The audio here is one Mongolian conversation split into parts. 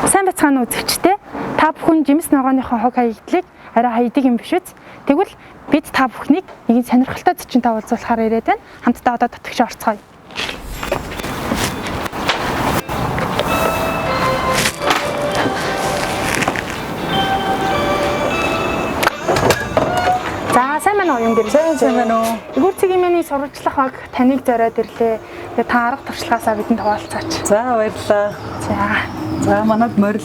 Сайн бацгаана үзэгчдээ. Та бүхэн жимс ногооныхоо хог хаягдлыг арай хайдаг юм биш үү? Тэгвэл бид та бүхнийг нэгэн сонирхолтой зочинтой уулзуулахаар ирээд байна. Хамтдаа одоо дотгош орцгоё. За сайн байна уу юм дээр? Сайн байна уу? Игүүр цэгийн сурвалжлах баг таныг зориод ирлээ. Тэгээ та арга туршлагаасаа бидэнд хуваалцаач. За баярлалаа. За манад морил.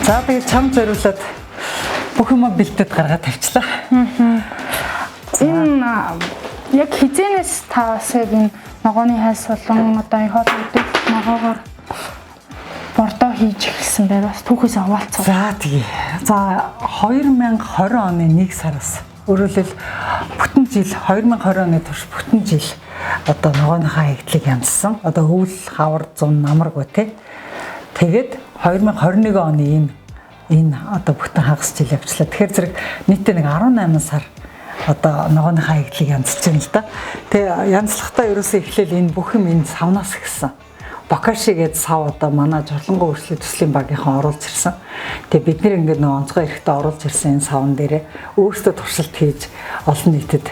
За би чам зориулаад бүх юм бэлдээд гаргаад тавьчлаа. Энэ яг хизэнээс та бас яг энэ ногооны хайс болон одоо энэ хоол удаг ногоогоор бордоо хийж эхэлсэн байр бас түүхээс хаваалцсан. За тэгээ. За 2020 оны 1 сараас өөрөлдөл бүтэн жил 2020 оны турш бүтэн жил одоо ногооны хаягдлыг янзсан. Одоо өвөл, хавар, зун, намаргүй тий. Тэгээд 2021 оны энэ одоо бүтэн хагас жил явчлаа. Тэгэхээр зэрэг нийтдээ нэг 18 сар одоо ногооны хаягдлыг янзлж байна л да. Тэгээ янзлахдаа ерөөсөө эхлээл энэ бүх юм энэ савнаас эхэлсэн. Бокаши гэдэг сав одоо манай жорлонгоо өршлөө төслийн багийнхан оруулж ирсэн. Тэгээ бид нэр ингээд нэг онцгой эрэхтэй оруулж ирсэн энэ савн дээрээ өөрсдөө туршилт хийж олон нийтэд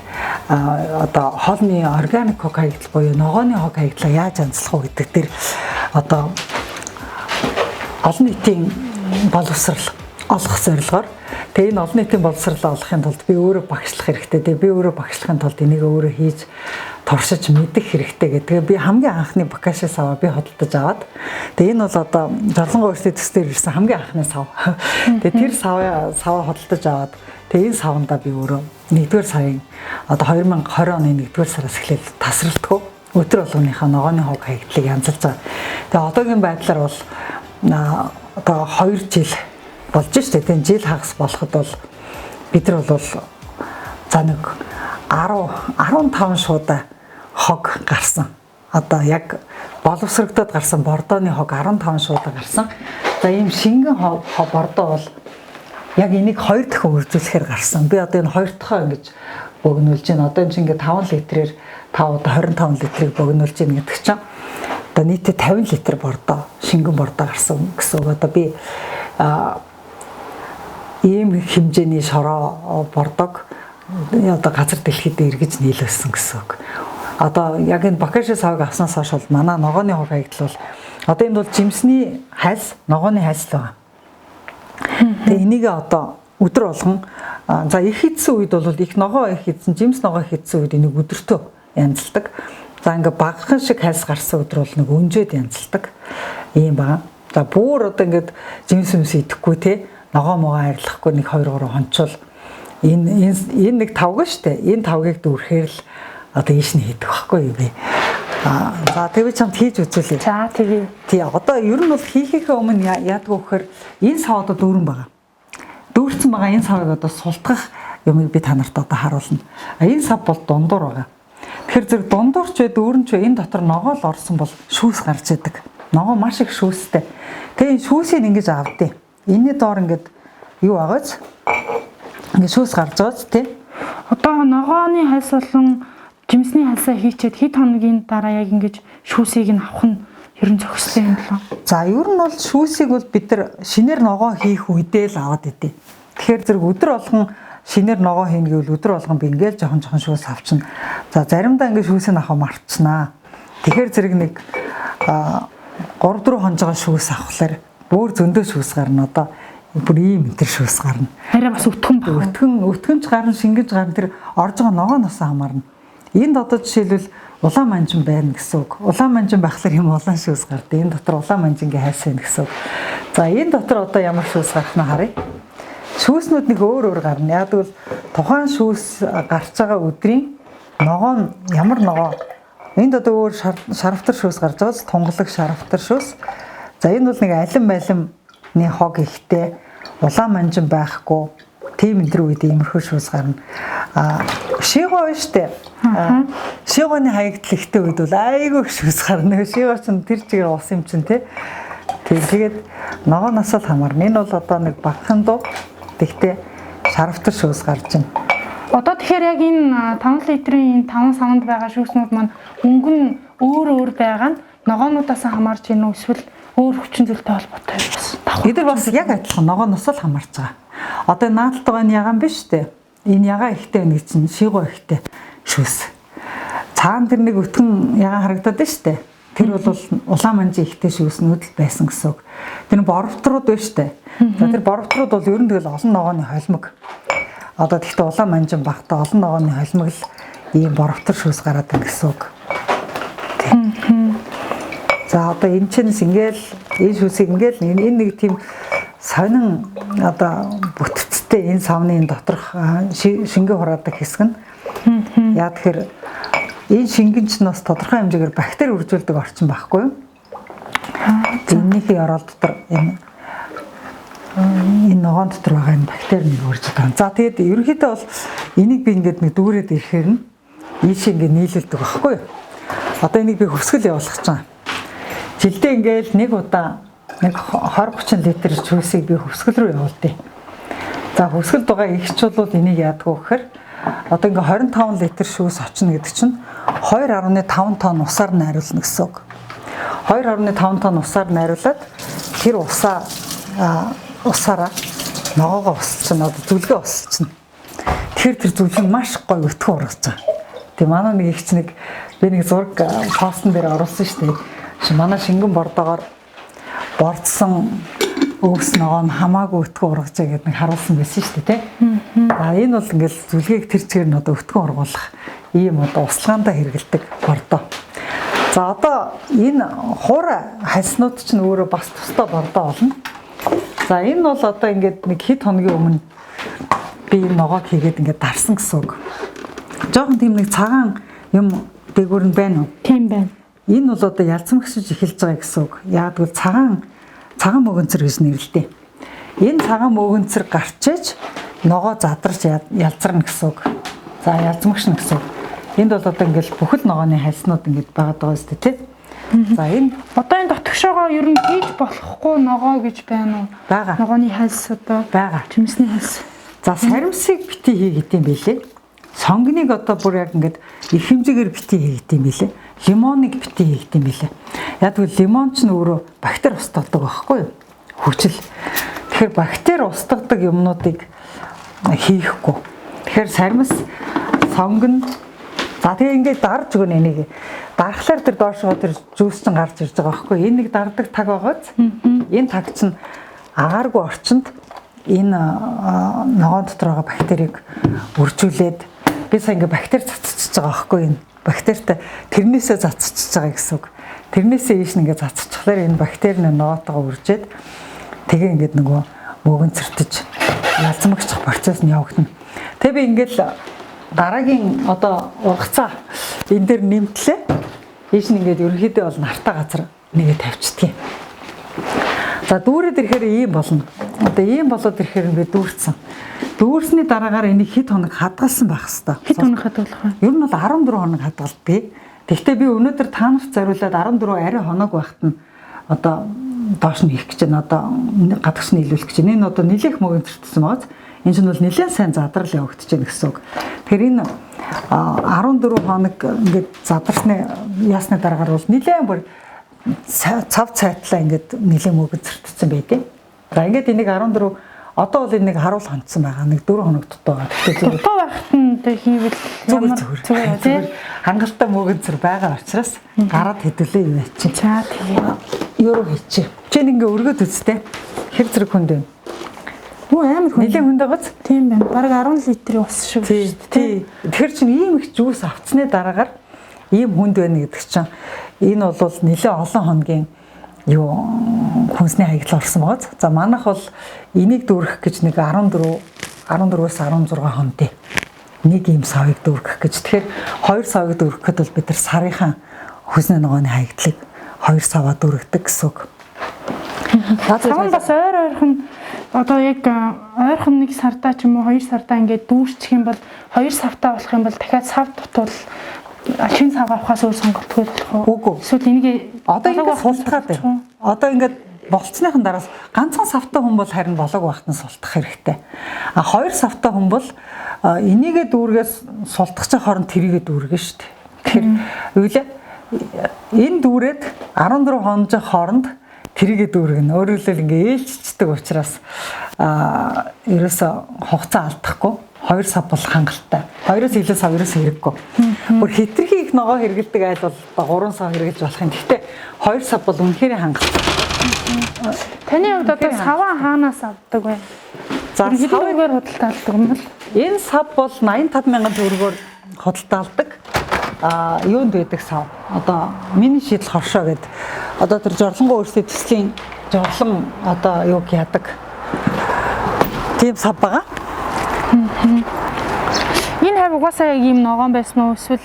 одоо хоолны органик хог хаягдал буюу ногооны хог хаягдлаа яаж янзлах вэ гэдэг дээр одоо олон нийтийн боловсрал олох зорилгоор тэгээ энэ олон нийтийн боловсрал олохын тулд би өөрөө багшлах хэрэгтэй. Тэгээ би өөрөө багшлахын тулд энийг өөрөө хийж туршиж мэдэх хэрэгтэй гэдэг. Би хамгийн анхны бокаши саваа би хөдөлж аваад тэгээ энэ бол одоо жорлонгоо өрсөлдөд төсдөр ирсэн хамгийн анхны сав. Тэгээ тэр саваа хөдөлж аваад тэгээ энэ савндаа би өөрөө 1-р сарын одоо 2020 оны 1-р сараас эхлээд тасралтгүй өдөр болгоныхаа ногооны хог хаягдлыг янзалж байгаа. Тэгээ одоогийн байдлаар бол одоо 2 жил болж штэ. Тэгээ жил хагас болоход бол бид нар бол за нэг 10-15 шуудаа хог гарсан. Одоо яг боловсрогдоод гарсан бордооны хог 15 шуудаа гарсан. За ийм шингэн бордоо бол яг энийг 2 дахин үржүүлэхээр гарсан. Би одоо энэ 2 дахиа ингэж богинуулж байна. Одоо энэ ингээд 5 литрээр 25 литрийг богинуулж байна гэдэг чинь одоо нийтээ 50 литр бордоо, шингэн бордоо гарсан гэсэн үг. Одоо би ийм хэмжээний шороо бордог одоо газар дэлхийд эргэж нийлүүлсэн гэсэн үг. Одоо яг энэ бокаши савыг авснаас хойш бол манай ногооны хог хаягдал бол одоо энд бол жимсний хальс, ногооны хальс л байгаа. Тэгээ энийг одоо өдөр болгон за их хийдсэн үед бол их ногоо их хийдсэн, жимс ногоо хийдсэн үед энийг өдөртөө янзалдаг. За ингээ багахан шиг хальс гарсан өдөр бол нэг өнжөөд янзалдаг. Ийм баа. За бүр одоо ингээд жимс идэхгүй те ногоо могоо арилгахгүй нэг 2-3 хончвол энэ нэг тавг штэ. Энэ тавгийг дүүрхээр л одоо ийш нь хийдэг байхгүй юу би. За тэгээ чамд хийж үзүүлээ. За тэгээ. Тий одоо ер нь бол хийхээхээ өмнө яадаг вэ гэхээр энэ сав одоо дүүрэн байгаа. Дүүрсэн байгаа энэ савыг одоо султгах юмыг би та нарт одоо харуулна. Энэ сав бол дундуур байгаа. Тэгэхээр зэрэг дундуурч бай дүүрэнч бай энэ дотор ногоо л орсон бол шүүс гарч идэг. Ногоо маш их шүүстэй. Тэгээ энэ шүүсийг ингэж авдээ. Энэний доор ингээд юу байгаач? Ингээд шүүс гарч байгааз тий. Одоо ногооны хайс болон жимсний хайсаа хийчихэд хэд хоногийн дараа яг ингэж шүүсийг нь авах нь ер нь зохистой юм лөө. За ер нь бол шүүсийг бол бид нар шинээр ногоо хийх үедээ л аваад идэв. Тэгэхээр зэрэг өдөр болгон шинээр ногоо хийнэ гэвэл өдөр болгон би ингээл жоохон шүүс авчна. За заримдаа ингээд шүүсийг авах мартчихнаа. Тэгэхээр зэрэг нэг 3-4 хонжоо шүүс авахлаар бүр зөндөө шүүс гарна. Одоо бүр ийм энэ шүүс гарна. Арай бас өтгөн баг. Өтгөнч гарна, шингэж гарна. Тэр орж байгаа ногооноос хамаарна. Энд одоо жишээлбэл улаан манжин байна гэсэн үг. Улаан манжин байхлаар юм улаан шүүс гардаг. Энэ дотор улаан манжингийн хайс байна гэсэн үг. За энэ дотор одоо ямар шүүс гарах нь харъя. Шүүснүүд нэг өөр гарна. Яг бол тухайн шүүс гарч байгаа өдрийн ногоо нь ямар ногоо. Энд одоо өөр шарвтар шүүс гарч байгаа л тунгалаг шарвтар шүүс. За энэ бол нэг алим хог ихтэй улаан манжин байхгүй. Тийм энэ үед иймэрхүү шүүс гарна. Шигоо байна штэ. Шигооны хаягдал ихтэй үед бол айгүй шүүс гарна. Шигоо ч тэр чигээр ус юм чинь тий. Тэгээд ногооноос л хамаарна. Энэ бол одоо нэг багахан дуу тэгтээ шарвтар шүүс гарч байна. Одоо тэгэхээр яг энэ 5 литрийн 5 савнд байгаа шүүснүүд маань өнгө нь өөр байгаа нь ногоонуудаас хамаарч ийн үү эсвэл өөр хүчин зүйлтэй холбоотой юм бас. Эдгээр бас яг адилхан ногооноос л хамаарч байгаа. Одоо наадалд байгаа нь ягаан биш үү? Энэ ягаан ихтэй нэг чинь шигоо ихтэй шүүс. Цаана тэр нэг өтгөн ягаан харагдаад байна шүү дээ. Тэр бол улаан манжи ихтэй шүүснүүд л байсан гэсэн үг. Тэр боровтрууд байна шүү дээ. За тэр боровтрууд бол ер нь тэгэл олон ногооны холимог. Одоо тэгтээ улаан манжин багтаа олон ногооны холимог л ийм боровтор шүүс гараад байна гэсэн үг. За одоо энэ чинс ингээл энэ шүүсийг ингээл энэ нэг тийм сонин одоо бүтцтэй энэ савны доторх шингээ хураадаг хэсэг нь. Яа тэгэхээр энэ шингэн ч бас тодорхой хэмжээгээр бактери үржүүлдэг орчин байхгүй юу? Энийхээ орол дотор энэ ногоон дотор байгаа энэ бактери нэг үржиж байгаа. За тэгээд ерөнхийдөө бол энийг би ингээд нэг дүүрээд ирэхээр нь ийш ингээд нийлүүлдэг байхгүй юу? Одоо энийг би хөвсгөл явуулах гэж байгаа. Жилдээ ингээл нэг удаа нэг 20-30 литр шүүсийг би хөвсгөл рүү явуулдیں۔ За хөвсгөлд байгаа ихч бол энийг яадгүй гэхээр одоо ингээ 25 литр шүүс очно гэдэг чинь 2.5 тонн усаар найруулна гэсэн үг. 2.5 тонн усаар найруулад тэр усаараа ногоогоо усалчихна, одоо зүлгээ усалчихна. Тэгэхээр тэр зүлэг маш гоё өтгөн ургаж байгаа. Тэг манай нэг ихч нэг би нэг зураг постн дээр оруулсан шүү дээ. Манай шингэн бордоогоор бордсон өвс ногоо нь хамаагүй өтгөн ургажээ гэдэг нэг харуулсан байсан шүү дээ, тий. Энэ бол ингээл зүлгээг тэр чигээр нь одоо өтгөн ургуулах ийм одоо услгаандаа хэрэгэлдэг бордоо. За одоо энэ хуура хальснууд чинь өөрөө бас тусдаа бордоо болно. За энэ бол одоо ингээд нэг хэд хоногийн өмнө би энэ ногоог хийгээд ингээд дарсан гэсэн үг. Жохон тийм нэг цагаан юм дээгүүр нь байна уу? Тийм байна. Энэ бол одоо ялцмагшиж эхэлж байгаа гэсэн үг. Яагтвэл цагаан мөгөнцөр гэж нэрлэдэг. Энэ цагаан мөгөнцөр гарчиж ногоо задарч ялцрна гэсэн үг. За ялцмагшна гэсэн үг. Энд бол одоо ингээл бүхэл ногооны хальснууд ингээд байгаад байгаа шүү дээ, тий. За энэ одоо энэ дотгошоогоо ер нь хийж болохгүй ногоо гэж байна уу? Бага. Ногооны хальс одоо бага. Жимсний хальс. За саримсыг бити хийгээд юм билээ. Сонгоныг одоо бүр яг ингээд их хэмжээгээр бити хийгээд юм билээ. Лимоныг бити хийгээд юм билээ. Яг тэгвэл лимон ч өөрөө бактери устгадаг байхгүй юу? Хүчил. Тэгэхээр бактери устгадаг юмнуудыг хийхгүй. Тэгэхээр саримс, сонгон за тэгээ ингээд дарж өгнө энийг. Дарахлаар тэр доошоо тэр жүүс чинь гарч ирж байгаа байхгүй юу? Энэ нэг дардаг таг байгааз. Энэ таг чинь агааргүй орчинд энэ ногоон дотор байгаа бактерийг үржүүлээд би сая ингээ бактери цацчихж байгаа байхгүй юу? Энэ бактеритай тэрнээсээ цацчихж байгаа гэсэн үг. Тэрнээсээ ийш ингээ цацчихлаар энэ бактерийн ногоотойгоо үржээд тэгээ ингээд нөгөө мөгөнцөртөж ялцмагчих процесс нь явагдана. Тэгээ би ингээл дараагийн одоо ургацаа энэ дээр нэмтлээ. Ийш нь ингээд ерөнхийдөө бол нартаа газар нэгэ тавьчихдгийг. За дүүрээд ирэхээр ийм болно. Одоо ийм болоод ирэхээр би дүүрсэн. Дүүрсний дараагаар энийг хэд хоног хадгалсан байх хэвээр. Хэд хоног хадгалах вэ? Ер нь бол 14 хоног хадгалдгийг. Гэхдээ би өнөөдөр та нарт зориулаад 14 арай хоног байхад нь одоо доош нь хийх гэж байна. Одоо гадагш нь нийлүүлэх гэж. Энэ одоо нэлээх мөгөнцөртсөн байгааз энэ чинь бол нэлээд сайн задрал явагдаж байна гэсэн үг. Тэгэхээр энэ 14 хоног ингээд задарсны ясны дараагаар бол нэлээд бүр цав цайтлаа ингээд нэлээд мөгөнцөртсөн байдیں۔ За ингээд энийг 14 одоо бол энийг харуул хонцсон байгаа. Нэг 4 хоног дутуу байгаа. Тэгэхээр дутуу байхад нь тэг хийвэл ямар зүгээр тийм хангалттай мөгөнцөр байгаа учраас гараад хэдүүлээ юм чи. За тэгээ юу хийчих. Чи ингээ өргөд үзтээ. Хэр зэрэг хүнд вэ? Юу амар хүн. Нэлээд хүнд байгааз? Тийм байна. Бараг 10 литрийн ус шиг шүү дээ. Тий. Тэгэхээр чинь ийм их жүүс авцсны дараагаар ийм хүнд байна гэдэг чинь энэ бол нэлээд олон хоногийн юу хүнсний хаягдал орсон байгааз. За манайх бол энийг дүүргэх гэж нэг 14-өөс 16 хоног нэг ийм савыг дүүргэх гэж. Тэгэхээр 2 савыг дүүргэхэд бол бид нар сарынхаа хүнсний ногооны хаягдлыг 2 саваа дүүргдэг гэсэн үг. Цагаан бас ойрхон одоо яг ойрхон 1 сартаа ч юм уу 2 сартаа ингээд дүүрчих юм бол 2 савтаа болох юм бол дахиад сав дутвал шинэ сав авахаас өөр сонголтгүй болох уу? Үгүй. Эсвэл энийг одоо ингээд султгаад байна. Одоо ингээд болцсныхан дараас ганцхан савтай хүн бол харин болоог байхад нь султах хэрэгтэй. А 2 савтай хүн бол энийгээ дүүргээс султгах хооронд тэрийгээ дүүргэн шүү дээ. Тэгэхээр үйл энэ дүүрээд 14 хоног хооронд тэрийгээ дүүргэн. Өөрөөр хэлбэл ингээ ээлжчихдэг учраас ерөөсө хугацаа алдахгүй 2 сав бол хангалттай. 2-оос илүү сав ерөөсө хэрэггүй. Бүр хитрхи их ногоо хэрэгэлдэг айл бол 3 сав хэрэгэж болох юм. Гэхдээ 2 сав бол үнэхээр хангалттай. Таны хувьд одоо саваа хаанаас авдаг вэ? За савгаар худалдаа авдаг юм бол энэ сав бол 85 мянган төгрөгөөр худалдаа авдаг. Юунд байдаг сав? Одоо миний шийдэл хоршоо гэдэг. Одоо тэр жорлонгоо өөрсдөө төслийн жорлон одоо юуг яадаг. Тийм сав байгаа. Энэ хайр угаасаа яг ийм ногоон байсан уу? Эсвэл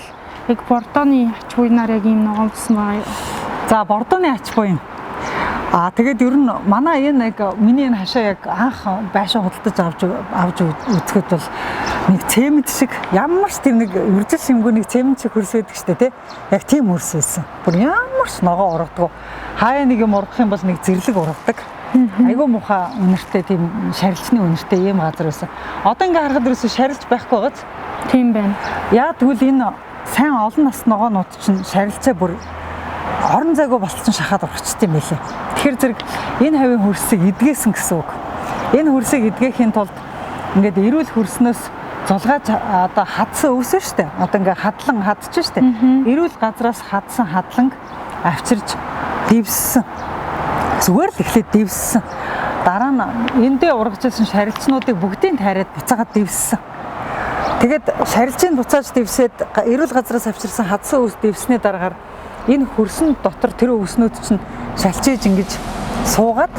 яг бордооны ач буйнаар яг ийм ногоон байсан маа? За бордооны ач буйн. Тэгээд ер нь манай энэ яг миний энэ хашаа яг анх байшаа худалдаж авч үзэхэд бол нэг цемент шиг ямар ч тийм нэг үржил шимгүү нэг цемент шиг хөрс байдаг шүү дээ тий. Яг тийм хөрс байсан. Бүр ямар ч ногоо ургадаг. Хаяа нэг юм ургах юм бол нэг зэрлэг ургадаг. Айгуу муха үнэртэй тийм шарилчны үнэртэй ийм газар байсан. Одоо ингээ харахад ерөөсөй шарилж байхгүй байгааз. Тийм байна. Яа тэгвэл энэ сайн олон нас ногоонууд чинь шарилцаа бүр орон зайгүй болчихсон шахаад урагчт юм байлээ. Тэгэхээр зэрэг энэ хавийн хөрсийг эдгээсэн гэсэн үг. Энэ хөрсийг эдгээхийн тулд ингээд эрүүл хөрснөөс зулгааж одоо хадсан өвсөн шүү дээ. Одоо ингээд хадлан хадчих шүү дээ. Эрүүл газраас хадсан хадланг авчирж дивссэн. Зүгээр л эхлээд дивссэн. Дараа нь эндээ урагчилсан шарилчнуудыг бүгдийг тайраад буцаагаад дивссэн. Тэгээд шарилчийг буцааж дивсээд эрүүл газраас авчирсан хадсан өвс дивснээ дараагаар энэ хөрсөн дотор тэр өвснүүд чинь шалчиж ингэж суугаад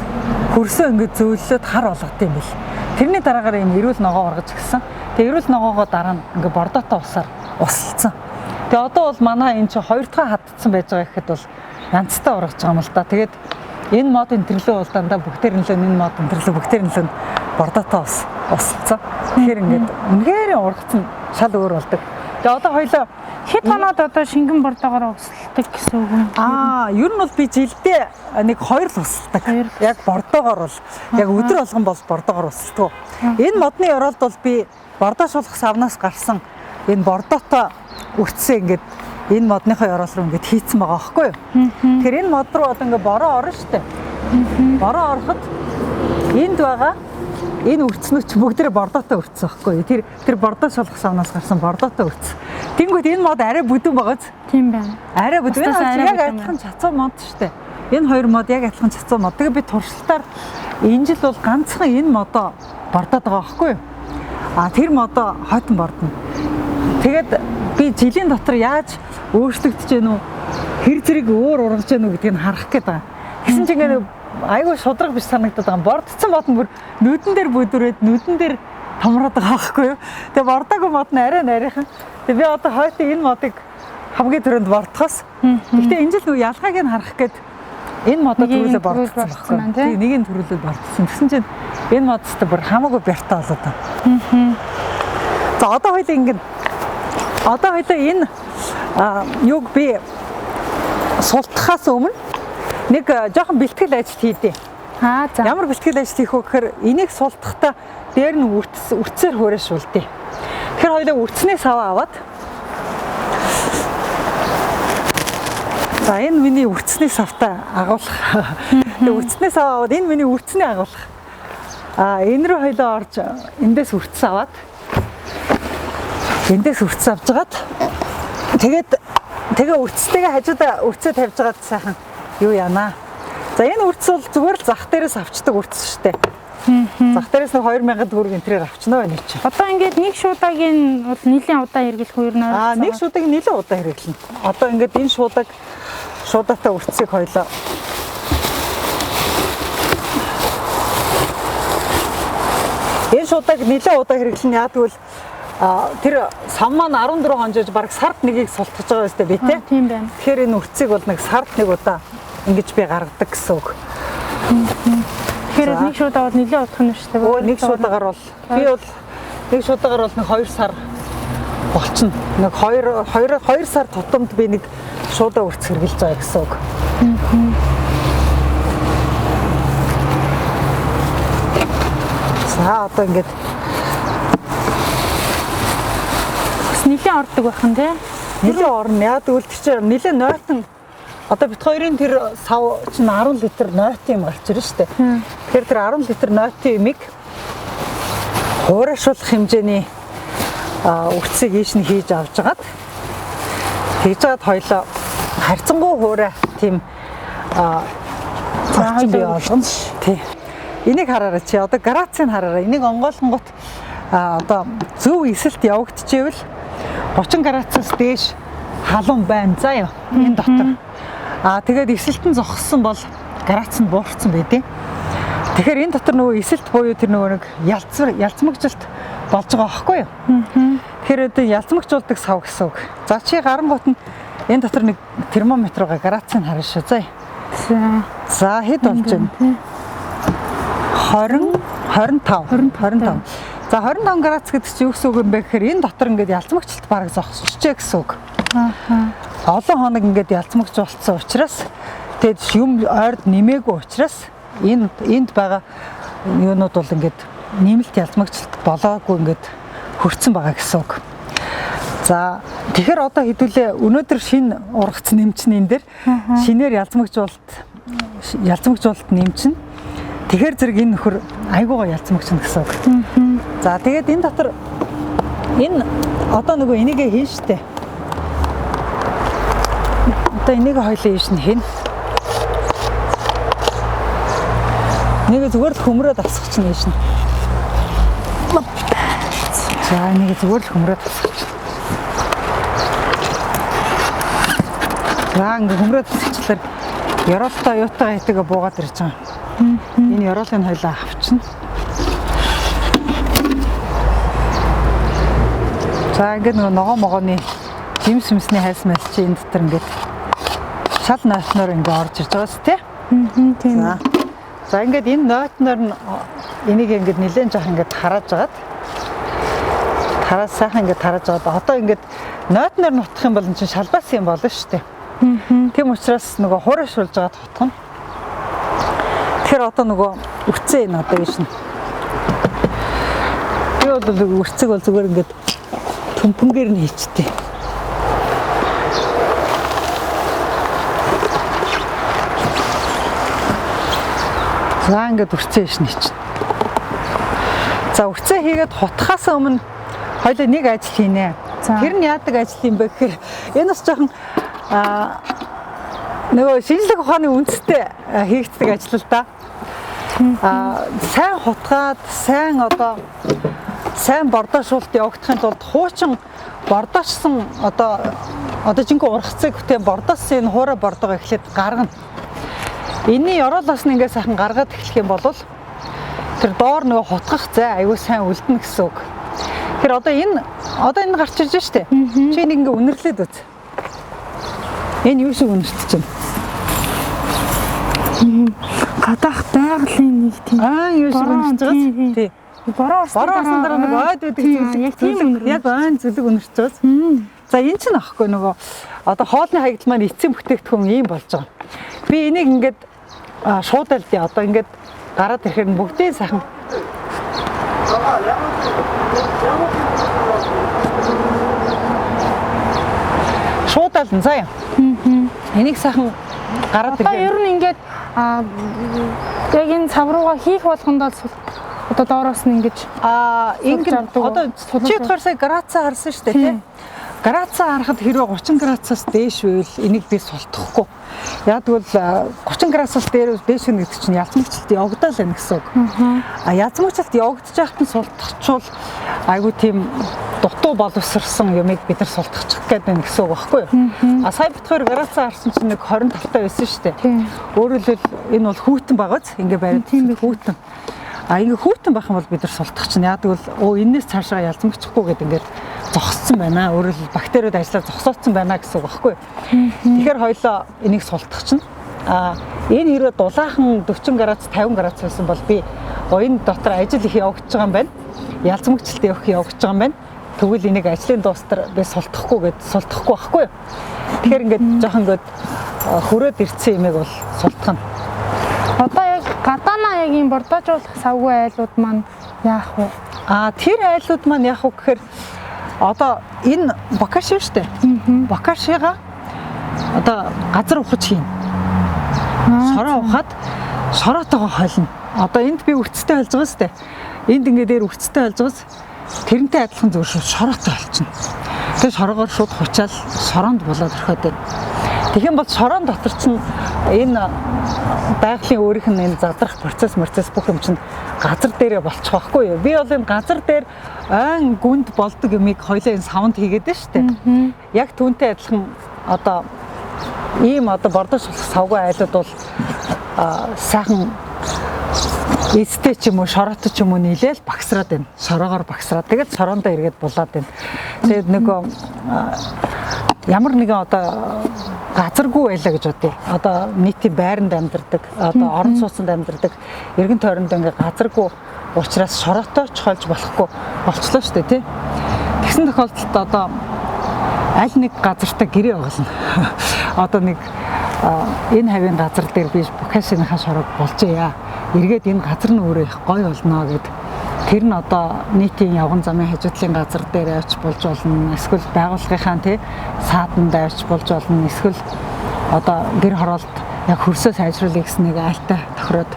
хөрсөө ингэж зөөллөд хар болгох юм бэл. Тэрний дараагаар юм эрүүл ногоо ургаж гисэн. Тэгээ эрүүл ногоогоо дараа нь ингээ бордоотой усаар усалцсан. Тэгээ одоо бол манай энэ чинь 2 дахь хатдсан байж байгаа гэхэд бол янзтай ургаж байгаа юм л да. Тэгээд энэ модын төрлөө бол дандаа бүгдээр нь л энэ модын төрлөө бүгдээр нь л бордоотой усалцсан. Тэгэхээр ингээд үнэхээр ургацсан шал өөр болдог. Тэгээ одоо хоёлоо хэд хоноод одоо шингэн бордоогоор усалдаг гэсэн үг юм. Ер нь бол би жилдээ нэг 2 л усалдаг. Яг бордоогоор бол яг өдөр болгон бол бордоогоор усалдаг. Энэ модны оролд бол би бордоо шулах савнаас гарсан энэ бордоотой үрцээ ингээд энэ модныхоо орол руу ингээд хийцэн байгаа байхгүй юу? Тэгэхээр энэ мод руу одоо ингээд бороо орно штэ. Бороо ороход энд байгаа энэ үрцнүүч бүгдээ бордоотой үрц байхгүй юу? Тэр бордоо шулах савнаас гарсан бордоотой үрц. Тэнгүүд энэ мод арай бүдүүн байгааз. Тийм байна. Арай бүдүүн. Энэ яг адилхан цацуу мод штэ. Энэ хоёр мод яг адилхан цацуу мод. Тэгээ би туршилтаар энэ жил бол ганцхан энэ модоо бордоод байгаа байхгүй юу? Тэр модоо хойдон бордно. Тэгээд би жилийн дотор яаж өөрчлөгдөж гэнэ үү? Хэр зэрэг өөр ургаж гэнэ үү гэдгийг харах гээд байгаа. Гэсэн чинь ингээд айгүй шудраг биш санагдаад байгаа. Бордсон мод нь бүр нүдэн дээр бүдүрээд нүдэн дээр томроод байгаа байхгүй юу? Тэгээ бордоогүй мод нь арай нарийнхан. Тэгээ би одоо хойто энэ модыг хамгийн түрүүнд бордохоос. Гэхдээ энэ жил нөгөө ялгааг нь харах гээд энэ модоо төрүүлээ бордсон байхгүй юу? Тэгээ нэг нь төрүүлээ бордсон. Тэгсэн чинь энэ мод ч бүр хамаагүй бяртаа болоод байна. За одоо хоёлаа ингээд одоо хоёлаа энэ юуг би султахаас өмнө нэг жоохон бэлтгэл ажил хийдээ. За. Ямар бэлтгэл ажил хийх вэ гэхээр энийг султахдаа дээр нь үрцээр хуурайшуулдээ. Тэгэхээр хоёлаа үрцнээ саваа аваад за энэ миний үрцний савтаа агуулах. Тэгээ үрцний саваа аваад энэ миний үрцний агуулах. Энэ рүү хоёлаа орж эндээс үрц аваад эндээс үрц авч жагаад тэгээ үрцтэйгээ хажуудаа үрцээ тавьж жагаад сайхан юу яана. За энэ үрц бол зүгээр л зах дээрээс авчдаг үрц шүү дээ. Зах дээрээс нь 2000 төгрөг энтрээр авчнаа энэ чинь. Одоо ингээд нэг шуудагийн бол нэлийн удаан хэрэглэх үү нэр. Нэг шуудаг нэлийн удаан хэрэглэнэ. Одоо ингээд энэ шуудаатай үрцийг хоёлоо энэ шуудаг нэлийн удаан хэрэглэнэ яа тэгвэл тэр сав маань 14 хонжож баг сард нэгийг султгаж байгаа өстэй би тий. Тийм байна. Тэгэхээр энэ үрцийг бол нэг сард нэг удаа ингэж би гаргадаг гэсэн үг. Тэгэхээр нэг шуудаа бол нэлийн удах нь шүү дээ. Нэг шуудаагаар бол би бол нэг шуудаагаар бол нэг 2 сар болчихно. Нэг 2 сар тутамд би нэг шуудаа үрц хэрглэж байгаа гэсэн үг. За одоо ингэж нэлээд ордог байхан тий. Нэлээд орно. Яг тэгвэл тэр чинь нэлээд нойтон. Одоо бит хоёрын тэр сав чинь 10 литр нойт юм гарч ирж штэ. Тэгэхээр тэр 10 литр нойтын юмыг хуурайшуулах хэмжээний үрцгийг ийш нь хийж авчгаад тэгжээд хоёлоо харьцангуй хуурай тийм цаашид бий болгоно. Тий. Энийг хараарай чи одоо градусыг хараарай. Энийг онгойлгонгот одоо зөв эсэлт явагдчихвэл 30 градусаас дээш халуун байна. За юу энэ дотор. Тэгээд эсэлтэн зогссон бол градус нь буурсан байдیں۔ Тэгэхээр энэ дотор нөгөө эсэлт буюу тэр нөгөө нэг ялцмагжилт болж байгаа байхгүй юу? Тэгэхээр одоо ялцмагжуулдаг сав гэсэн үг. За чи гарангуут нь энэ дотор нэг термометргаа градусыг харна шүү. За хэд болж байна? 25. За 25 градус гэдэг чинь юу гэсэн үг юм бэ гэхээр энэ дотор ингээд ялцмагжилт бараг зогсчихжээ гэсэн үг. Олон хоног ингээд ялцмагжуулсан учраас тэгээд юм ойрд нэмээгүй учраас энд байгаа юунууд бол ингээд нэмэлт ялцмагжилт болоогүй ингээд хөрцөн байгаа гэсэн үг. За тэгэхээр одоо хэдүүлээ өнөөдөр шинэ ургац нэмчин энэ дээр шинээр ялцмагжуулалт нэмчин. Тэгэхээр зэрэг энэ нөхөр айгуугаа ялцмагчна гэсэн үг. За тэгээд энэ дотор энэ одоо нөгөө энийгээ хийн штэ. Одоо энийг хоёлаа ийш нь хийн. Нэг зүгээр л хөмрөөд асах чинь ийш нь. За нэг зүгээр л хөмрөөд асах чинь. За ингээ хөмрөөд асчихлаар ёроолтой юутайгаа хитгээ буугаад ирж байгаа. Энэ ёроолын хоёлаа авчна. За ингээд нөгөө ногооны жимс юмсны хайс мэл чи энэ дотор ингээд шал нойтноор ингээд орж ирж байгаа зү тий. Тийм. За ингээд энэ нойтноор нь энийг ингээд нэлээд жоох ингээд харааж сайхан ингээд харааж байгаа. Одоо ингээд нойтноор нутах юм бол энэ чинь шалбаас юм болно шүү дээ. Тийм учраас нөгөө хуурайшуулж байгаа тутах нь. Тэгэхээр одоо нөгөө үрцээ энэ одоо ийш нь. Би бол үрцэг бол зүгээр ингээд төмпөнгөр нь хийчтэй. За ингээд үрцээ ийш нь хийчих. За үрцээ хийгээд хутахаас өмнө хоёул нэг ажил хийнэ. Тэр нь яадаг ажил юм бэ гэхээр энэ бас жоохон нөгөө шинжлэх ухааны үндэстэй хийгддэг ажил л да. Сайн хутгаад сайн бордоошуулт явагдахын тулд хуучин бордоошсон одоо жинхэнэ ургацыг бүтээн бордоосон энэ хуурай бордоогоо эхлээд гаргана. Энийн ёроолоос нь ингээ сайхан гаргаад эхлэх юм бол тэр доор нөгөө хутгах зай аюу сайн үлдэнэ гэсэн үг. Тэгэхээр одоо энэ гарч ирж штэ. Чи нэг ингээ үнэрлээд үз. Энэ юу шиг үнэрч чинь? Гадаах байгалийн нэг тийм. Юу шиг үнэрч байгаа? Тий. Бороо орсон дараа нэг ойд байдаг зүйлэг. Яг ойн зүйлэг үнэрч байгаа. За энэ чинь аахгүй нөгөө одоо хоолны хаягдал маань эцсийн бүтээгдэхүүн ийм болж байгаа. Би энийг ингээд шуудалд одоо ингээд гараад ирэхээр бүгдээ сайхан шуудалд заяа. Энийг сайхан гараад ирэхээр ер нь ингээд яг энэ цав руугаа хийх болгонд одоо доороос нь ингэж ингээд одоо чи болохоор сая градусаа харсан шүү дээ тий. Градусаа харахад хэрвээ 30 градусаас дээш байвал энийг би султахгүй. Яг бол 30 градусаас дээш гэдэг чинь ялцмагчлалт явагдал байна гэсэн үг. Ялцмагчлалт явагдаж байхад нь султахчвал айгу тийм дутуу боловсрсан юмыг бид нар султахчих гээд байна гэсэн үг байхгүй юу? Сая битгаар градусаа харсан чинь нэг 25 таа байсан шүү дээ. Өөрөөр хэлбэл энэ бол хүүтэн байгааз ингээ бариад хүүтэн. Ингээ хүүтэн байх юм бол бид нар султах чинь яадаг бол энэс цаашаа ялцмагчихгүй гэдэг ингээд зогссон байна. Өөрөөр хэлбэл бактериуд ажиллаад зогсоодсон байна гэсэн үг байхгүй юу? Тэгэхээр хоёлоо энийг султах чинь энэ хэрэг дулаахан 40 градус 50 градус байсан бол би энэ дотор ажил их явагдаж байгаа юм байна. Ялцмагчлалт явагдаж байгаа юм байна. Тэгвэл энийг ажлын дуустар би султахгүй байхгүй юу? Тэгэхээр ингээд жоохон ингээд хөрөөд ирсэн юмыг бол султах нь. Одоо яг гадаанаа яг юм бордоожуулах савгүй айлууд маань яах вэ? Тэр айлууд маань яах вэ гэхээр Одоо энэ бокаши шүү дээ. Бокашига одоо газар ухаж хийн. Шороо ухаад шороотойгоо холно. Одоо энд би үрцтэй болж байгаа шүү дээ. Энд ингээд дээр үрцтэй болж байгаас тэрнтэй адилхан зүгээр шууд шороотой болчихно. Тэгээ шороогоор шууд хучаал шороонд болоод орхиод байна. Тэгэх юм бол шороон дотор чинь энэ байгалийн өөрийнх нь энэ задрах процесс бүх юм чинь газар дээрээ болчих واخгүй юу? Би бол энэ газар дээр айн гүнд болдог юмыг хоёлаа энэ савнд хийгээд байна шүү дээ. Яг түүнтэй адилхан одоо ийм одоо бордош савгүй айлууд бол сайхан эстэй ч юм уу шороотой ч юм уу нийлээл багсраад байна. Шороогоор багсраад тэгээд шороондоо эргээд булаад байна. Тэгээд нөгөө ямар нэгэн одоо газаргүй байлаа гэж бодъё. Одоо нийтийн байранд амьдардаг, одоо орон сууцнд амьдардаг, эргэн тойронд ингээ газаргүй учраас шороотой чухалж болохгүй болчлоо шүү дээ, тий. Тэгсэн тохиолдолд одоо аль нэг газартаа гэрээ оголно. Одоо нэг энэ хавийн газар дээр би бокашиныхаа шороог болжээ. Эргээд энэ газар нь өөрөө их гоё болно гэд. Тэр нь одоо нийтийн явган замын хажуудлын газар дээр авч болж болно. Эсвэл байгууллагынхаа тий сааданд авч болж болно. Эсвэл одоо гэр хороолт яг хөрсөө сайжруулах гэсэн нэг айлтай тохироод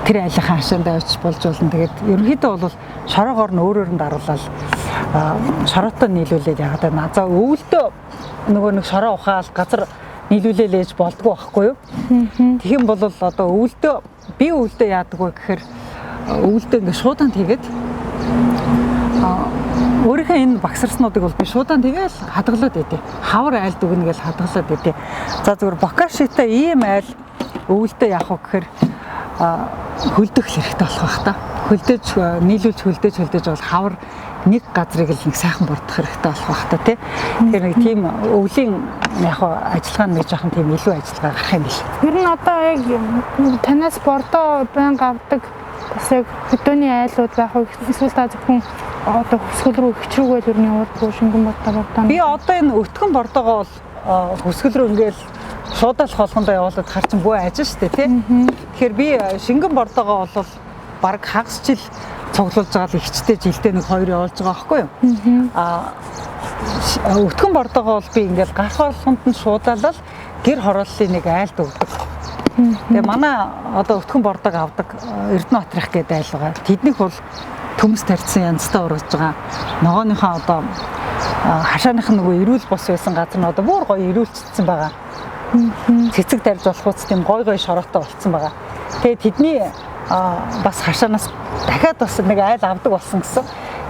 тэр айлынхаа хашаанд авч болж болно. Тэгээд ерөнхийдөө бол шороогоор нь өөрөөр нь даруулаад шороотой нийлүүлээд яагаад байна. За өвөлдөө нөгөө нэг шороо ухаал газар нийлүүлэл ээж болдгоо байхгүй юу? Тэгэх юм бол одоо өвөлдөө би өвөлдөө яадаг вэ гэхээр өвөлдөө ингээ шуудаанд хийгээд өөрийнхөө энэ багсарснуудыг бол би шуудаанд хийгээл хадгалаад өгдөө. Хавар айлд өгнө гэж хадгалаад өгдөө. За зүгээр бокашитай ийм айл өвөлдөө яах вэ гэхээр хөлдөх хэрэгтэй болох байх та. Хөлдөөж нийлүүлж хөлдөөж бол хавар нэг газрыг л нэг сайхан бордох хэрэгтэй болох байх та тий. Тэгэхээр нэг тийм өвлийн яг ажиллагаа нэг жоохон тийм илүү ажиллагаа гарах юм бил. Ер нь одоо яг танаас бордоо байнга авдаг бас яг хөдөөний айлууд байх уу эсвэл та зөвхөн одоо хөсгөл рүү хичрүүгээр ер нь явуулдаг шингэн бордоо бордоо. Би одоо энэ өтгөн бордоогоо бол хөсгөл рүү ингээл шуудаалах болгондоо явуулаад харчин бөө ажин штэ тий. Тэгэхээр би шингэн бордоогоо бол баг хагас жил цуглуулж байгаа л ихчтэй жилдээ нэг 2 явуулж байгаа байхгүй юу? Өтгөн бордоогоо бол би ингээл гарах болгонд нь шуудаалал гэр хорооллын нэг айлд өгдөг. Тэгээ манай одоо өтгөн бордог авдаг Эрдэнэбаатарх гэдэг айл байгаа. Тэднийх бол төмс тарьсан янзтай ургаж байгаа. Ногооныхоо одоо хашааных нь нөгөө эрүүл бос байсан газар нь одоо бүр гоё эрүүлцсэн байгаа. Цэцэг тарьж болох үст тийм гоё шороотой болцсон байгаа. Тэгээ тэдний бас хашаанаас дахиад бас нэг айл авдаг болсон гэсэн.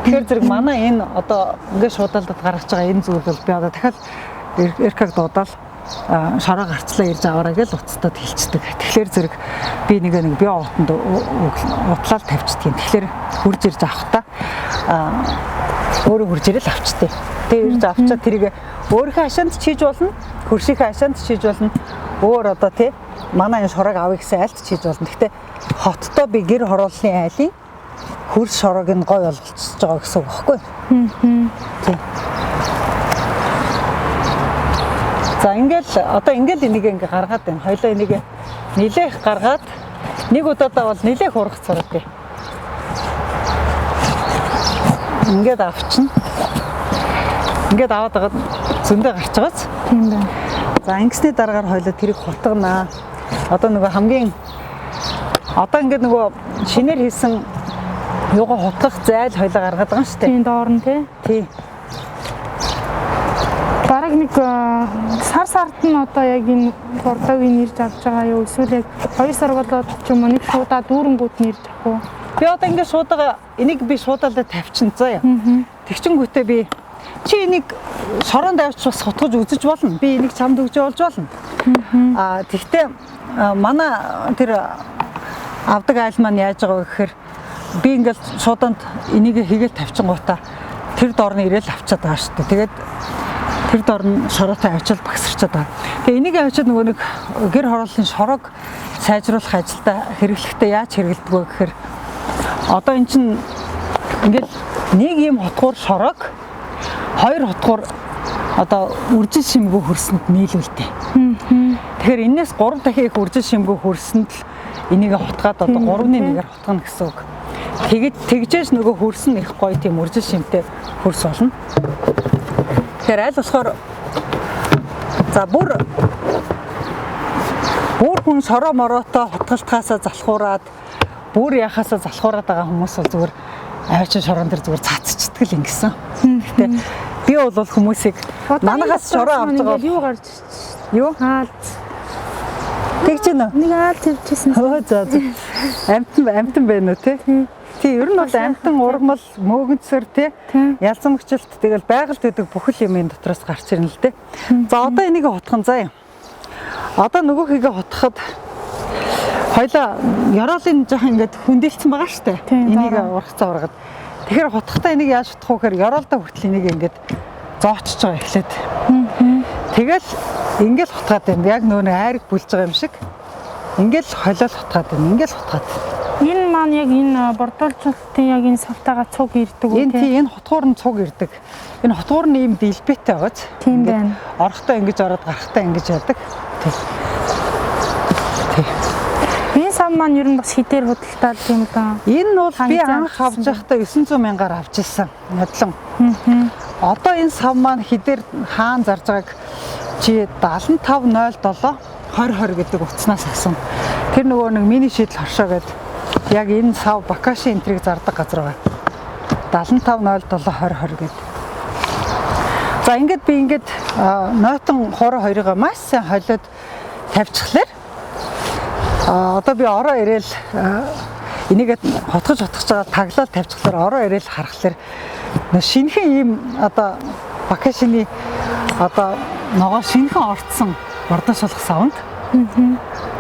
Тэгэхээр зэрэг манай энэ одоо ингээд шуудаалдад гаргаж байгаа энэ зүйл бол би одоо дахиад эркаг дуудаал шороо гарцлаа ирж аваарай гэж уцтад хэлцдэг. Тэгэхээр зэрэг би нэг би утанд утлаад тавьчихдаг юм. Тэгэхээр хурж ирж авахта өөрөө хурж ирэл авчтыг. Тэгээ ирж авчаад тэрийг өөрийнхөө хашаанд чийж болно, хөршийнхөө хашаанд чийж болно. Өөр одоо тий манай энэ шороог авъя гэсэн айлт чийж болно. Гэхдээ хоттой би гэр хорооллын айлын хөрш шороог нь гой болгоцож байгаа гэсэн үг байхгүй юу? Тий. За ингээл одоо ингээл энийг ингээ гаргаад байна. Хоёлоо энийг нилээх гаргаад нэг удаадаа бол нилээх ургах цараад бай. Ингээд авчихна. Ингээд аваад байгаа зөндөө гарч байгааз. Тийм байна. За ингэсний дараагаар хоёлоо тэрийг хутгана. Одоо нөгөө хамгийн одоо ингээд нөгөө шинээр хийсэн юугаа хутлах зайл хоёлоо гаргаад байгаа шүү дээ. Тийм доор нь тий. Бараг нэг сард нь одоо яг энэ бордогийн нэрж авч байгаа юу эсвэл яг 2 сар болоод ч юм уу нэг шуудаа дүүрэнгүүт нэрж авах уу? Би одоо ингээд шуудаага энийг би шуудаалаа тавьчихсан заяа. Тэгчингүүтээ би чи энийг шороонд авч бас хутгаж үзэж болно. Би энийг чамд өгч болж болно. Тэгтээ манай тэр авдаг айл маань яаж байгаа вэ гэхээр би ингээд шуудаанд энийг хийгээл тавьчихгуудаа тэр доор нь ирээл авчаад байгаа шүү дээ. Тэгээд тэр доор нь шороотой авчаал багсарчаад байгаа. Тэгээ энийг авчиад нөгөө нэг гэр хорооллын шороог сайжруулах ажилдаа хэрэглэхдээ яаж хэрэгэлдэг вэ гэхээр одоо эн чинь ингээд нэг юм хотгоор шороог 2 хотгоор одоо үржил шимгүү хөрсөнд нийлүүлдэг. Тэгэхээр энэс 3 дахин их үржил шимгүү хөрсөнд л энийг хутгаад одоо 3-ны 1-ээр хутгана гэсэн үг. Тэгжээж нөгөө хөрсөн их гоё тийм үржил шимтэй хөрс болно. Тэгэхээр аль болохоор за бүр хүн сороо мороотоо хутгалтгаасаа залхуураад бүр яхаасаа залхуураад байгаа хүмүүс бол зүгээр авчин шороон дээр зүгээр цацчихдаг л ингэсэн. Гэхдээ би бол хүмүүсийг манагаас шороо авч байгаа юу гарч юу хаалт тэгж гэнэ. нэг хаалт тавьчихсан. За амтан байна уу те? Тий, ер нь бол амтан ургамал, мөөгөнцөр те. Ялзан мөчөлт тэгэл байгальд өгдөг бүхэл юмын дотроос гарч ирнэ л те. За одоо энийг хутгах заа. Одоо нөгөөхийгээ хутгахад хоёлаа ёроолын жоох ингээд хүндэлсэн байгаа штэ. Энийг ургацаа ургаад. Тэгэхээр хутгахтаа энийг яаж хутгах вэ гэхээр ёроолдоо хүртэл энийг ингээд зоочж байгаа эхлээд. Тэгэл ингээл хутгаад байна. Яг нөө айраг бүлж байгаа юм шиг. Ингээл холиол хутгаад байна. Ингээл хутгаад. Энэ маань яг энэ бордуулчдын яг энэ савтаага цуг ирдэг үү те? Энэ хутгуур нь цуг ирдэг. Энэ хутгуур нь ийм дэлбэтэй байгааз. Тийм байна. Орохдоо ингэж ороод гарахтаа ингэж яадаг. Энэ сав маань ер нь бас хідээр худалдаад тийм л. Энэ бол би анх авч байхдаа 900 мянгаар авч ирсэн. Надлан. Одоо энэ сав маань хідээр хаан зарж байгааг чи 7507 2020 гэдэг утаснаас авсан. Тэр нөгөө нэг мини шийдэл хоршоо гэдэг яг энэ сав Бакаши энтриг зардаг газар байгаа. 7507 2020 гэдэг. За ингээд би ингээд нойтон хороо хоёрыг маш сайн холиод тавьчихлаа. Одоо би ороо ирээл энийг хотгож байгаа таглал тавьчихлаар ороо ирээл харахлаар шинэхэн ийм одоо Бакашины одоо ногоо шинэхэн орцсон бордоо шулах савнд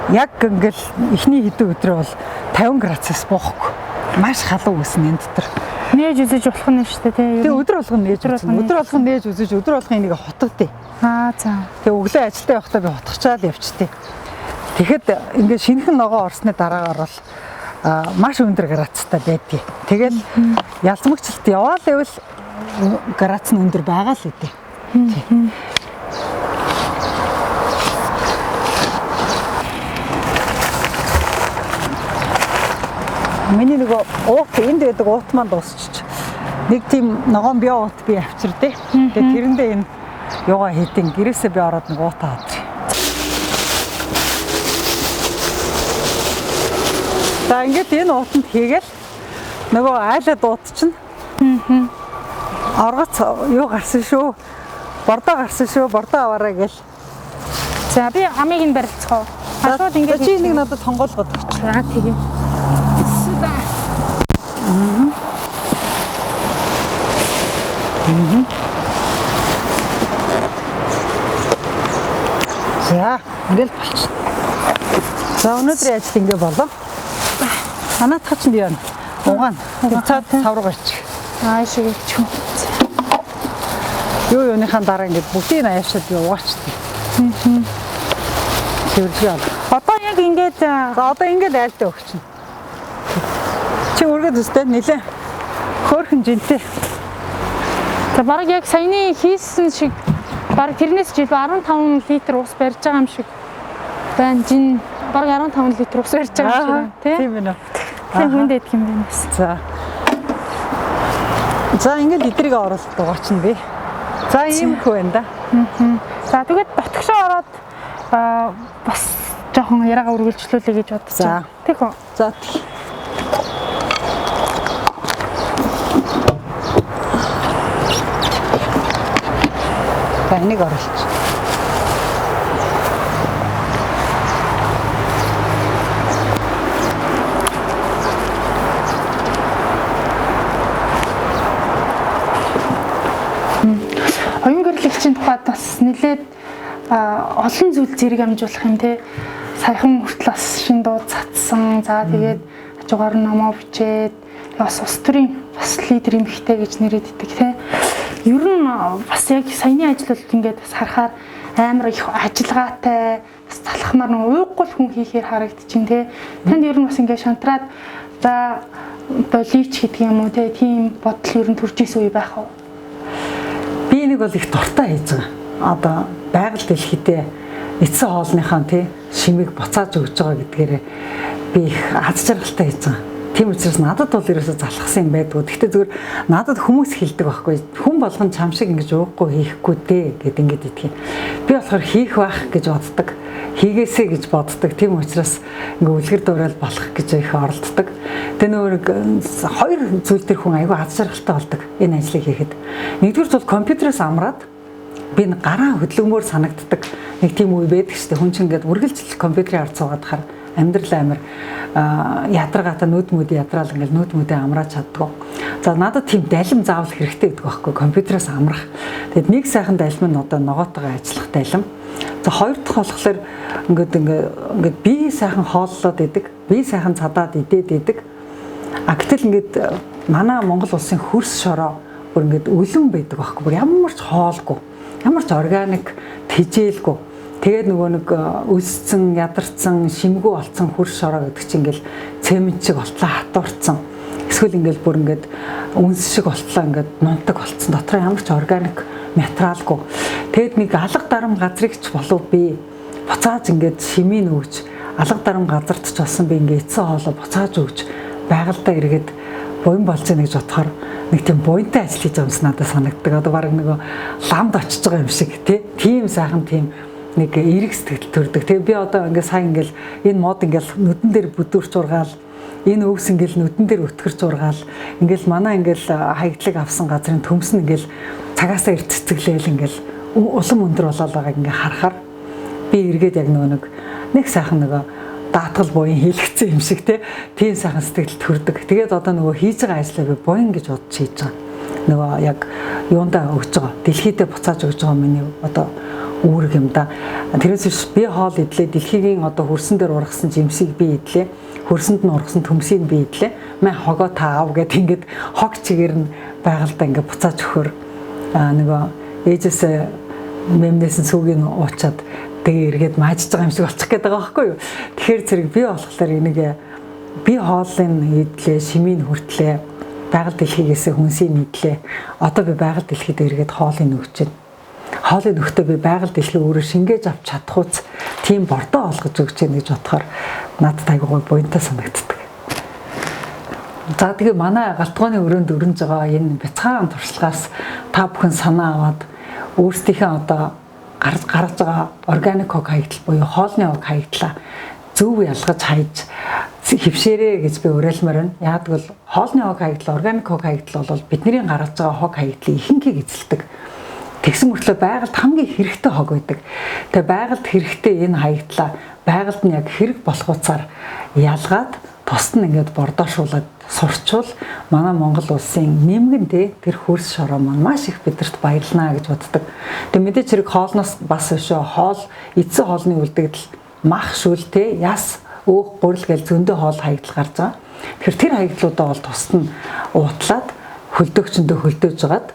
яг ингээл эхний хэдэн өдрөө бол 50 градусаас буухгүй маш халуун үснэ энэ дотор. Нээж үзэж болох нь шүү дээ тий. Тэгээ өдөр болгон нээж үзэж, өдөр болгон нээж үзэж, өдөр болгон энийг хутгадээ. За. Тэгээ өглөө ажилдаа явахдаа би хутгачаал явчихдээ. Тэгэхэд ингээд шинэхэн ногоо орсны дараагаар бол маш өндөр градустай байдгийг. Тэгэл ялцмагчлалт яваал гэвэл градус нь өндөр байгаа л үгүй. Миний нөгөө уут энд байдаг уут маань дуусчих. Нэг тийм ногоон био уут би авчирдээ. Тэгээ тэрэндээ энэ юугаа хийдин гэрээсээ би ороод нэг уутаа авчих. За ингээд энэ уутанд хийгээл нөгөө айлаа дуут чинь. Оргоц юу гарсан шүү. Бордоо гарсан шүү. Бордоо аваарай гээл. За би амийг нь барилцгаа. Хашууд ингээд чи нэг надад тонгоолгоод өгч. За тэгээ. За, ингээл болчих. За, өнөөдрийн ажил ингээ болоо. Санаатах чинь яана. Угаана. Цаад сав руу гарчих. Шиг ичгүй. Юуныхаа дараа ингээ бүгдийг аяашаад би угаачдаг. Тэржээ. Одоо яг ингээд за одоо ингээд айлтаа өгч. Чи өргөд өстэй нэлээ хөөрхөн жилтэй. За бараг яг саяны хийсэн шиг бараг тэрнээс жил 15 литр ус барьж байгаа юм шиг байна. Жин бараг 15 литр ус барьж байгаа юм шиг тийм ээ. Тийм хүнд идэх юм байна. За. За ингээд эдрийг оруулаад дугаарч нь би. За ийм их байна да. За тэгээд дотгошоо ороод бас жоохон яриагаа үргэлжлүүлэе гэж бодсон. Тэг үү. За. За энийг оруулж. Оюун гэрлэгчийн тухайд бас нэлээд олон зүйл зэрэг амжуулах юм те. Саяхан хүртэл бас шин дуу цацсан. За тэгээд хажуугаар нь номоо бичээд бас ус төрийн бас лидер эмхтэй гэж нэрэддэг те. Ер нь бас яг саяны ажил бол ингээд бас харахаар амар их ажиллагаатай бас залхмаар нэг уйггүй хүн хийхээр харагдчихин те. Танд ер нь бас ингээд шантраад за боловч гэдэг юм уу те. Тийм бодол ер нь төрж исэн үе байх уу? Би нэг бол их дуртай хийж байгаа. Одоо байгаль дэлхийдээ эцсийн хоолныхаа тий шимийг буцааж өгч байгаа гэдгээр би их аз жаргалтай хийж байгаа. Тийм учраас надад бол ерөөсө залхсан юм байдгүй. Гэхдээ зүгээр надад хүмүүс хэлдэг байхгүй. Хүн болгон чам шиг ингэж уухгүй хийхгүй дээ гэд ингэж идэх юм. Би болохоор хийх байх гэж боддог. Хийгээсэй гэж боддог. Тийм учраас ингээ үлгэр дуурайл болох гэж их оролддог. Тэгээ нөгөө хоёр зүйл төр хүн айгүй аз жаргалтай болдог энэ ажлыг хийхэд. Нэгдүгээр бол компьютероос амраад би гараа хөдөлгөмөр санагддаг нэг тийм үе байдаг шүү дээ. Хүн чинь ингээд үргэлжлэл компьютерийн ард суугаад хахаар амьдрал амир ядаргаата нүд ядраал ингээл нүд мүдээ амрааж чаддгүй. За надад тийм далим заавал хэрэгтэй гэдэг байхгүй компьютероос амрах. Тэгэд нэг сайхан далим нь одоо ногоотойгоо ажиллах далим. За хоёр дахь болохоор ингээд би сайхан хооллоод идэг, би сайхан цадаад идээд идэг. Гэтэл ингээд манай Монгол улсын хөрс шороо бүр ингээд өлөн байдаг байхгүй. Бүр ямар ч хоолгүй, ямар ч органик тэжээлгүй. Тэгээд нөгөө нэг өссөн, ядарсан, шимгүү болцсон хөрс шороо гэдэг чинь ингээл цемент шиг болтлоо хатуурцсан. Эсвэл ингээл бүр ингээд үнс шиг болтлоо ингээд нунтаг болцсон. Дотор ямар ч органик материалгүй. Тэгэд нэг алга дарам газрыг ч болов би буцааж ингээд шимийн өгч, алга дарам газарт ч болсон би ингээд эцсийн хоолоо буцааж өгч байгальдаа эргээд буян болж яана гэж бодохоор нэг тийм буянтай ажил хийж юмс надад санагддаг. Одоо баг нөгөө ламд очиж байгаа юм шиг тийм сайхан тийм нэг эрэг сэтгэл төрдөг. Тэгээ би одоо ингээд сайн ингээд энэ мод ингээд нүдэн дээр бүдүүрч ургаал, энэ өвс ингээд нүдэн дээр өтгөрч ургаал, ингээд манай ингээд хаягдлыг авсан газрын төмс нь ингээд цагаасаа эрт цэцгэлээл ингээд улам өндөр болоод байгааг ингээд харахаар би эргээд яг нэг сайхан нөгөө даатгал буян хийлгэсэн юм шиг тийм сайхан сэтгэл төрдөг. Тэгээд одоо нөгөө хийж байгаа ажлаа би буян гэж бодож хийж байгаа. Нөгөө яг юундаа өгч байгаа. Дэлхийдээ буцааж өгж байгаа миний одоо үүрэг юм да. Тэрээс биш би хоол идлээ, дэлхийгийн одоо хөрсөн дээр ургасан жимсийг би идлээ, хөрсөнд нь ургасан төмсийг би идлээ. Маа хогоо таав гэд ингээд хог чигээр нь байгальдаа ингээд буцааж өгөхөр нөгөө ээжээсээ мэмнэсэн сүгийг уучаад тэгээ эргээд маажж байгаа юм шиг болчих гээд байгаа байхгүй юу. Тэгэхээр зэрэг би болохоор энийг би хоолын идлээ, шимийн хүртлээ, байгаль дэлхийгээсээ хүнсийг идлээ. Одоо би байгаль дэлхийд эргээд хоолыг өгч байна. Хоолыг өгөхдөө би байгаль дэлхий өөрөө шингээж авч чадхууц тийм бордоо олгож өгч яана гэж бодохоор надад айгуу буянтай санагддаг. За тэгээ манай галтгооны өрөөнд өрнөж байгаа энэ бяцхан туршлагаас та бүхэн санаа аваад өөрсдийнхээ одоо гаргаж байгаа органик хог хаягдал буюу хоолны хог хаягдлаа зөв ялгаж хайж хөвшээрээ гэж би уриалмаар байна. Яг бол хоолны хог хаягдал, органик хог хаягдал бол бидний гаргаж байгаа хог хаягдлыг ихэнхийг эзэлдэг. Тэгсэн мөртлөө байгальд хамгийн хэрэгтэй хог байдаг. Тэгээ байгальд хэрэгтэй энэ хаягдлаа байгальд нь яг хэрэг болохуцаар ялгаад тусад нь ингээд бордоошуулаад сурчвал манай Монгол улсын нэмгэндээ тэр хөрс шороо маань маш их бидэрт баярлнаа гэж боддог. Тэгээ мэдээч хэрэг хоолноос бас өшөө хоол эцсийн хоолны үлдэгдэл мах шүлтэй яс өөх гурил гэл зөндөө хоол хаягдал гарч байгаа. Тэгэхээр тэр хаягдлуудаа бол тусад нь уутлаад хөлдөөгчөндөө хөлдөөж жагаад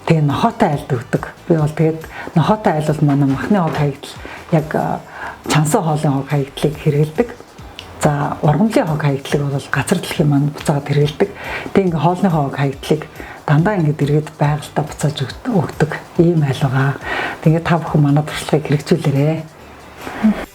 тэгээ нохоотой айлд өгдөг. Би бол тэгээд нохоотой айл бол манай махны хог хаягдал яг чансан хоолын хог хаягдлыг хэрэгэлдэг. За ургамлын хог хаягдлыг бол газар дэлхийн маань буцаад хэрэгэлдэг. Тэгээ ингээ хоолны хог хаягдлыг дандаа ингээд эргээд байгальтаа буцааж өгдөг ийм айл байгаа. Тэгээ та бүхэн манай туршлагыг хэрэгжүүлээрэй.